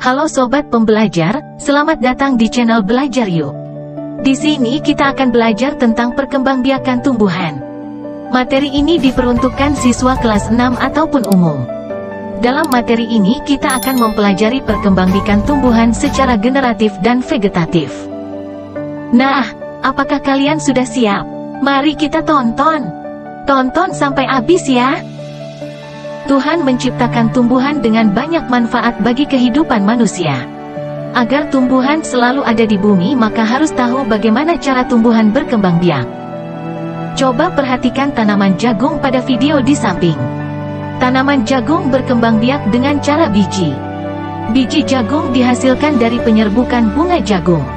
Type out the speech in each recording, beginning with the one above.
Halo sobat pembelajar, selamat datang di channel Belajar Yuk. Di sini kita akan belajar tentang perkembangbiakan tumbuhan. Materi ini diperuntukkan siswa kelas 6 ataupun umum. Dalam materi ini kita akan mempelajari perkembangbiakan tumbuhan secara generatif dan vegetatif. Nah, apakah kalian sudah siap? Mari kita tonton. Tonton sampai habis ya. Tuhan menciptakan tumbuhan dengan banyak manfaat bagi kehidupan manusia. Agar tumbuhan selalu ada di bumi, maka harus tahu bagaimana cara tumbuhan berkembang biak. Coba perhatikan tanaman jagung pada video di samping. Tanaman jagung berkembang biak dengan cara biji. Biji jagung dihasilkan dari penyerbukan bunga jagung.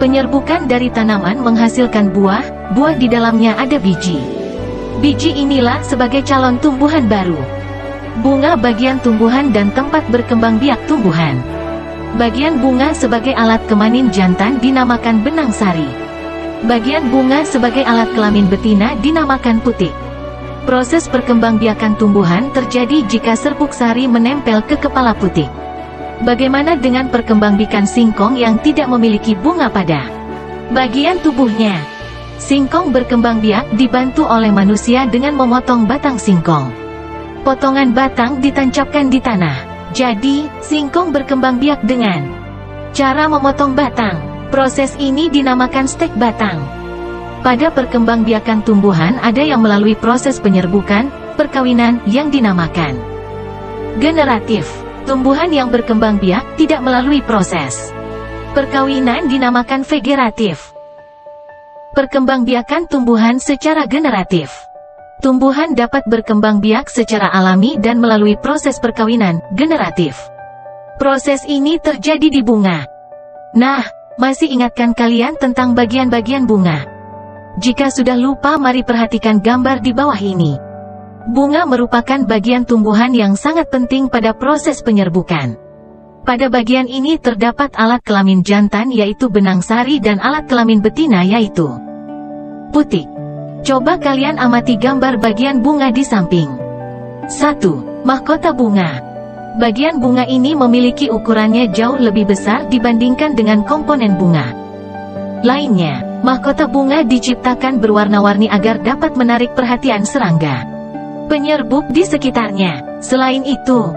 Penyerbukan dari tanaman menghasilkan buah, buah di dalamnya ada biji. Biji inilah sebagai calon tumbuhan baru. Bunga bagian tumbuhan dan tempat berkembang biak tumbuhan. Bagian bunga sebagai alat kemanin jantan dinamakan benang sari. Bagian bunga sebagai alat kelamin betina dinamakan putik. Proses perkembangbiakan tumbuhan terjadi jika serbuk sari menempel ke kepala putik. Bagaimana dengan perkembangbiakan singkong yang tidak memiliki bunga pada bagian tubuhnya? Singkong berkembang biak dibantu oleh manusia dengan memotong batang singkong. Potongan batang ditancapkan di tanah. Jadi, singkong berkembang biak dengan cara memotong batang. Proses ini dinamakan stek batang. Pada perkembangbiakan tumbuhan ada yang melalui proses penyerbukan, perkawinan yang dinamakan generatif. Tumbuhan yang berkembang biak tidak melalui proses perkawinan dinamakan vegetatif. Perkembangbiakan tumbuhan secara generatif. Tumbuhan dapat berkembang biak secara alami dan melalui proses perkawinan generatif. Proses ini terjadi di bunga. Nah, masih ingatkan kalian tentang bagian-bagian bunga? Jika sudah lupa, mari perhatikan gambar di bawah ini. Bunga merupakan bagian tumbuhan yang sangat penting pada proses penyerbukan. Pada bagian ini terdapat alat kelamin jantan yaitu benang sari dan alat kelamin betina yaitu putik. Coba kalian amati gambar bagian bunga di samping. 1. Mahkota bunga. Bagian bunga ini memiliki ukurannya jauh lebih besar dibandingkan dengan komponen bunga lainnya. Mahkota bunga diciptakan berwarna-warni agar dapat menarik perhatian serangga penyerbuk di sekitarnya. Selain itu,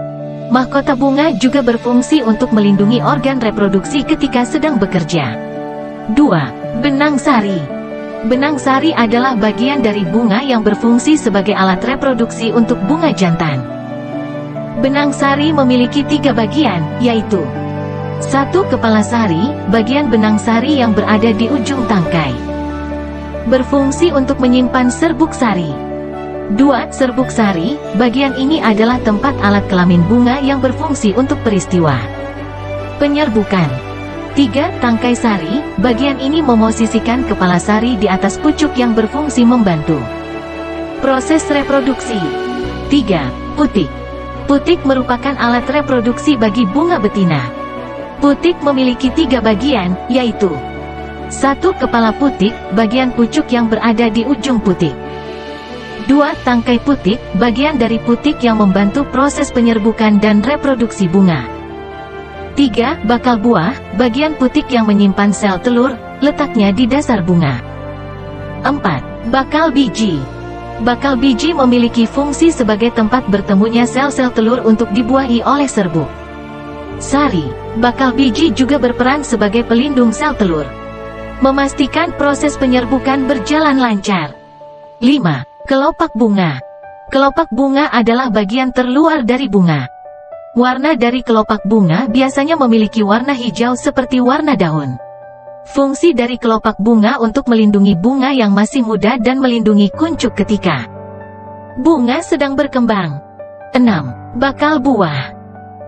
mahkota bunga juga berfungsi untuk melindungi organ reproduksi ketika sedang bekerja. 2. Benang sari. Benang sari adalah bagian dari bunga yang berfungsi sebagai alat reproduksi untuk bunga jantan. Benang sari memiliki 3 bagian, yaitu 1. Kepala sari, bagian benang sari yang berada di ujung tangkai. Berfungsi untuk menyimpan serbuk sari. 2. Serbuk sari, bagian ini adalah tempat alat kelamin bunga yang berfungsi untuk peristiwa penyerbukan. 3. Tangkai sari, bagian ini memosisikan kepala sari di atas pucuk yang berfungsi membantu proses reproduksi. 3. Putik. Putik merupakan alat reproduksi bagi bunga betina. Putik memiliki 3 bagian, yaitu 1. Kepala putik, bagian pucuk yang berada di ujung putik. 2. Tangkai putik, bagian dari putik yang membantu proses penyerbukan dan reproduksi bunga. 3. Bakal buah, bagian putik yang menyimpan sel telur, letaknya di dasar bunga. 4. Bakal biji. Bakal biji memiliki fungsi sebagai tempat bertemunya sel-sel telur untuk dibuahi oleh serbuk sari. Bakal biji juga berperan sebagai pelindung sel telur, memastikan proses penyerbukan berjalan lancar. 5. Kelopak bunga. Kelopak bunga adalah bagian terluar dari bunga. Warna dari kelopak bunga biasanya memiliki warna hijau seperti warna daun. Fungsi dari kelopak bunga untuk melindungi bunga yang masih muda dan melindungi kuncup ketika bunga sedang berkembang. 6. Bakal buah.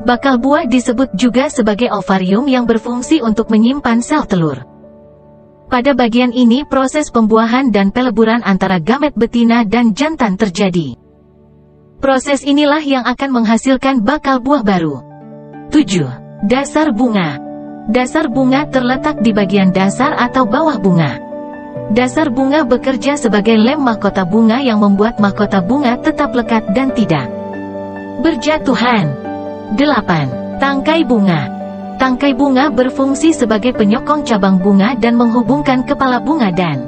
Bakal buah disebut juga sebagai ovarium yang berfungsi untuk menyimpan sel telur. Pada bagian ini proses pembuahan dan peleburan antara gamet betina dan jantan terjadi. Proses inilah yang akan menghasilkan bakal buah baru. 7. Dasar bunga. Dasar bunga terletak di bagian dasar atau bawah bunga. Dasar bunga bekerja sebagai lem mahkota bunga yang membuat mahkota bunga tetap lekat dan tidak berjatuhan. 8. Tangkai bunga. Tangkai bunga berfungsi sebagai penyokong cabang bunga dan menghubungkan kepala bunga dan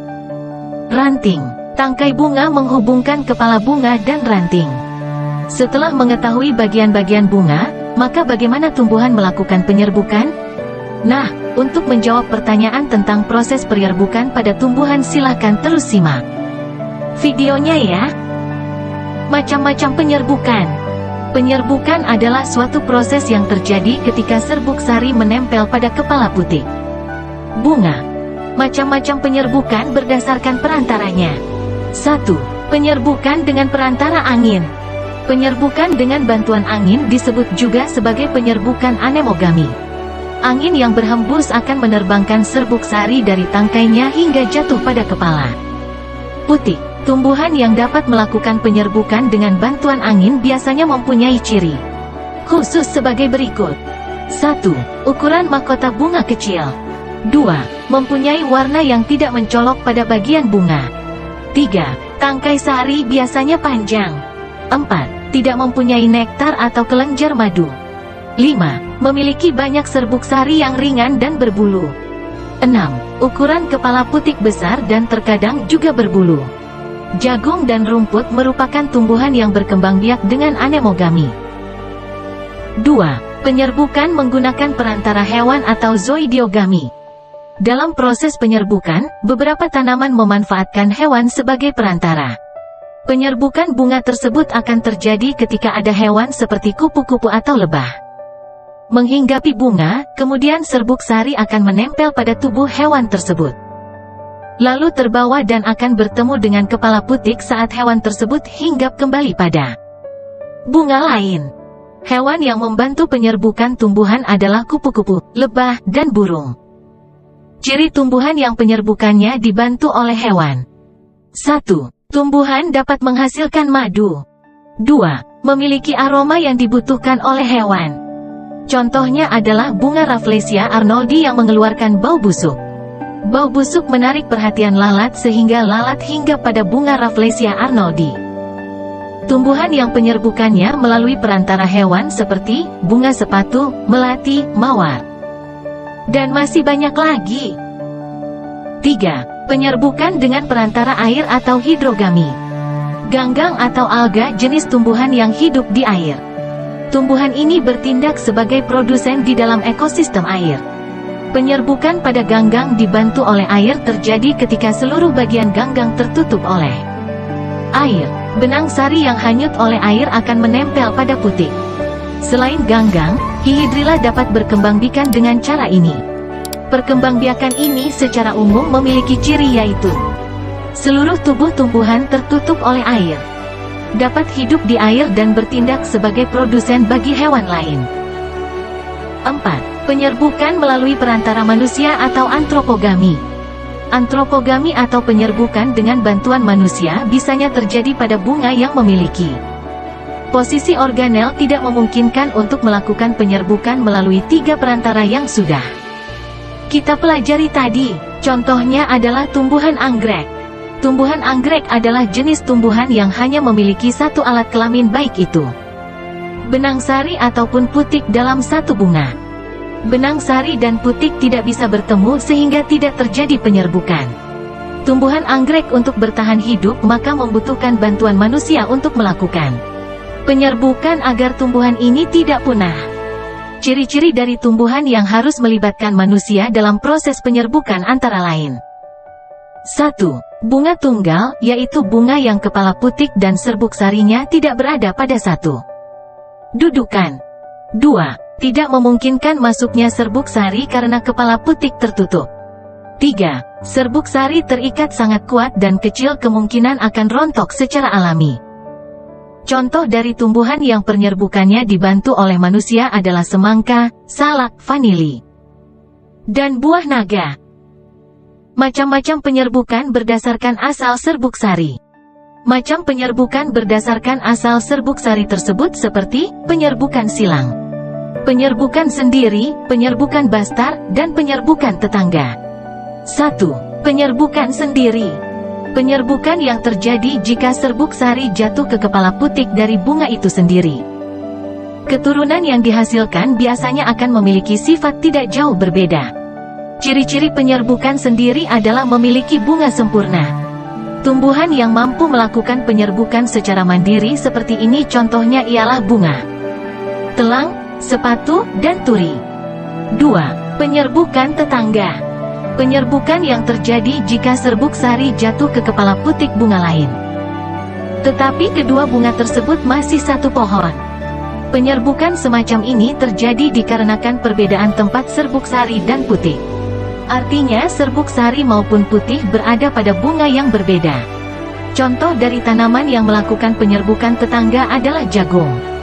ranting. Tangkai bunga menghubungkan kepala bunga dan ranting. Setelah mengetahui bagian-bagian bunga, maka bagaimana tumbuhan melakukan penyerbukan? Nah, untuk menjawab pertanyaan tentang proses penyerbukan pada tumbuhan silakan terus simak videonya ya. Macam-macam penyerbukan. Penyerbukan adalah suatu proses yang terjadi ketika serbuk sari menempel pada kepala putik bunga. Macam-macam penyerbukan berdasarkan perantaranya. 1. Penyerbukan dengan perantara angin. Penyerbukan dengan bantuan angin disebut juga sebagai penyerbukan anemogami. Angin yang berhembus akan menerbangkan serbuk sari dari tangkainya hingga jatuh pada kepala putik. Tumbuhan yang dapat melakukan penyerbukan dengan bantuan angin biasanya mempunyai ciri khusus sebagai berikut. 1. Ukuran mahkota bunga kecil. 2. Mempunyai warna yang tidak mencolok pada bagian bunga. 3. Tangkai sari biasanya panjang. 4. Tidak mempunyai nektar atau kelenjar madu. 5. Memiliki banyak serbuk sari yang ringan dan berbulu. 6. Ukuran kepala putik besar dan terkadang juga berbulu. Jagung dan rumput merupakan tumbuhan yang berkembang biak dengan anemogami. 2. Penyerbukan menggunakan perantara hewan atau zoidiogami. Dalam proses penyerbukan, beberapa tanaman memanfaatkan hewan sebagai perantara. Penyerbukan bunga tersebut akan terjadi ketika ada hewan seperti kupu-kupu atau lebah menghinggapi bunga, kemudian serbuk sari akan menempel pada tubuh hewan tersebut, lalu terbawa dan akan bertemu dengan kepala putik saat hewan tersebut hinggap kembali pada bunga lain. Hewan yang membantu penyerbukan tumbuhan adalah kupu-kupu, lebah, dan burung. Ciri tumbuhan yang penyerbukannya dibantu oleh hewan. 1. Tumbuhan dapat menghasilkan madu. 2. Memiliki aroma yang dibutuhkan oleh hewan. Contohnya adalah bunga Rafflesia arnoldi yang mengeluarkan bau busuk. Bau busuk menarik perhatian lalat sehingga lalat hinggap pada bunga Rafflesia arnoldi. Tumbuhan yang penyerbukannya melalui perantara hewan seperti bunga sepatu, melati, mawar, dan masih banyak lagi. 3. Penyerbukan dengan perantara air atau hidrogami. Ganggang atau alga jenis tumbuhan yang hidup di air. Tumbuhan ini bertindak sebagai produsen di dalam ekosistem air. Penyerbukan pada ganggang dibantu oleh air terjadi ketika seluruh bagian ganggang tertutup oleh air. Benang sari yang hanyut oleh air akan menempel pada putik. Selain ganggang, Hihydrilla dapat berkembangbiakan dengan cara ini. Perkembangbiakan ini secara umum memiliki ciri yaitu seluruh tubuh tumbuhan tertutup oleh air, dapat hidup di air dan bertindak sebagai produsen bagi hewan lain. 4. Penyerbukan melalui perantara manusia atau antropogami. Antropogami atau penyerbukan dengan bantuan manusia bisanya terjadi pada bunga yang memiliki posisi organel tidak memungkinkan untuk melakukan penyerbukan melalui 3 perantara yang sudah kita pelajari tadi. Contohnya adalah tumbuhan anggrek. Tumbuhan anggrek adalah jenis tumbuhan yang hanya memiliki satu alat kelamin, baik itu benang sari ataupun putik dalam satu bunga. Benang sari dan putik tidak bisa bertemu sehingga tidak terjadi penyerbukan. Tumbuhan anggrek untuk bertahan hidup maka membutuhkan bantuan manusia untuk melakukan penyerbukan agar tumbuhan ini tidak punah. Ciri-ciri dari tumbuhan yang harus melibatkan manusia dalam proses penyerbukan antara lain. 1. Bunga tunggal, yaitu bunga yang kepala putik dan serbuk sarinya tidak berada pada satu dudukan. 2. Tidak memungkinkan masuknya serbuk sari karena kepala putik tertutup. 3. Serbuk sari terikat sangat kuat dan kecil kemungkinan akan rontok secara alami. Contoh dari tumbuhan yang penyerbukannya dibantu oleh manusia adalah semangka, salak, vanili, dan buah naga. Macam-macam penyerbukan berdasarkan asal serbuk sari. Macam penyerbukan berdasarkan asal serbuk sari tersebut seperti penyerbukan silang, penyerbukan sendiri, penyerbukan bastar, dan penyerbukan tetangga. 1. Penyerbukan sendiri. Penyerbukan yang terjadi jika serbuk sari jatuh ke kepala putik dari bunga itu sendiri. Keturunan yang dihasilkan biasanya akan memiliki sifat tidak jauh berbeda. Ciri-ciri penyerbukan sendiri adalah memiliki bunga sempurna. Tumbuhan yang mampu melakukan penyerbukan secara mandiri seperti ini contohnya ialah bunga telang, sepatu, dan turi. 2. Penyerbukan tetangga. Penyerbukan yang terjadi jika serbuk sari jatuh ke kepala putik bunga lain, tetapi kedua bunga tersebut masih satu pohon. Penyerbukan semacam ini terjadi dikarenakan perbedaan tempat serbuk sari dan putik. Artinya serbuk sari maupun putih berada pada bunga yang berbeda. Contoh dari tanaman yang melakukan penyerbukan tetangga adalah jagung.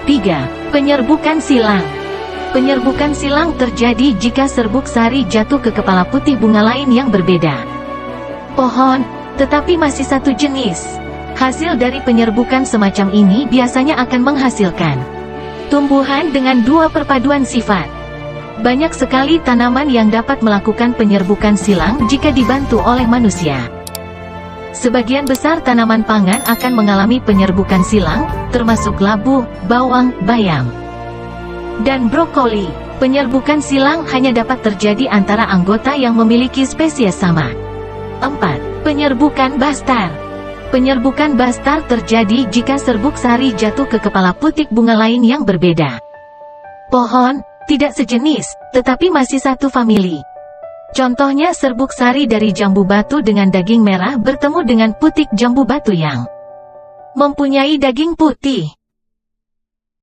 3. Penyerbukan silang. Penyerbukan silang terjadi jika serbuk sari jatuh ke kepala putih bunga lain yang berbeda. Pohon, tetapi masih satu jenis. Hasil dari penyerbukan semacam ini biasanya akan menghasilkan tumbuhan dengan dua perpaduan sifat. Banyak sekali tanaman yang dapat melakukan penyerbukan silang jika dibantu oleh manusia. Sebagian besar tanaman pangan akan mengalami penyerbukan silang, termasuk labu, bawang, bayam, dan brokoli. Penyerbukan silang hanya dapat terjadi antara anggota yang memiliki spesies sama. 4. Penyerbukan bastar. Penyerbukan bastar terjadi jika serbuk sari jatuh ke kepala putik bunga lain yang berbeda. Pohon, tidak sejenis, tetapi masih satu famili. Contohnya serbuk sari dari jambu batu dengan daging merah bertemu dengan putik jambu batu yang mempunyai daging putih.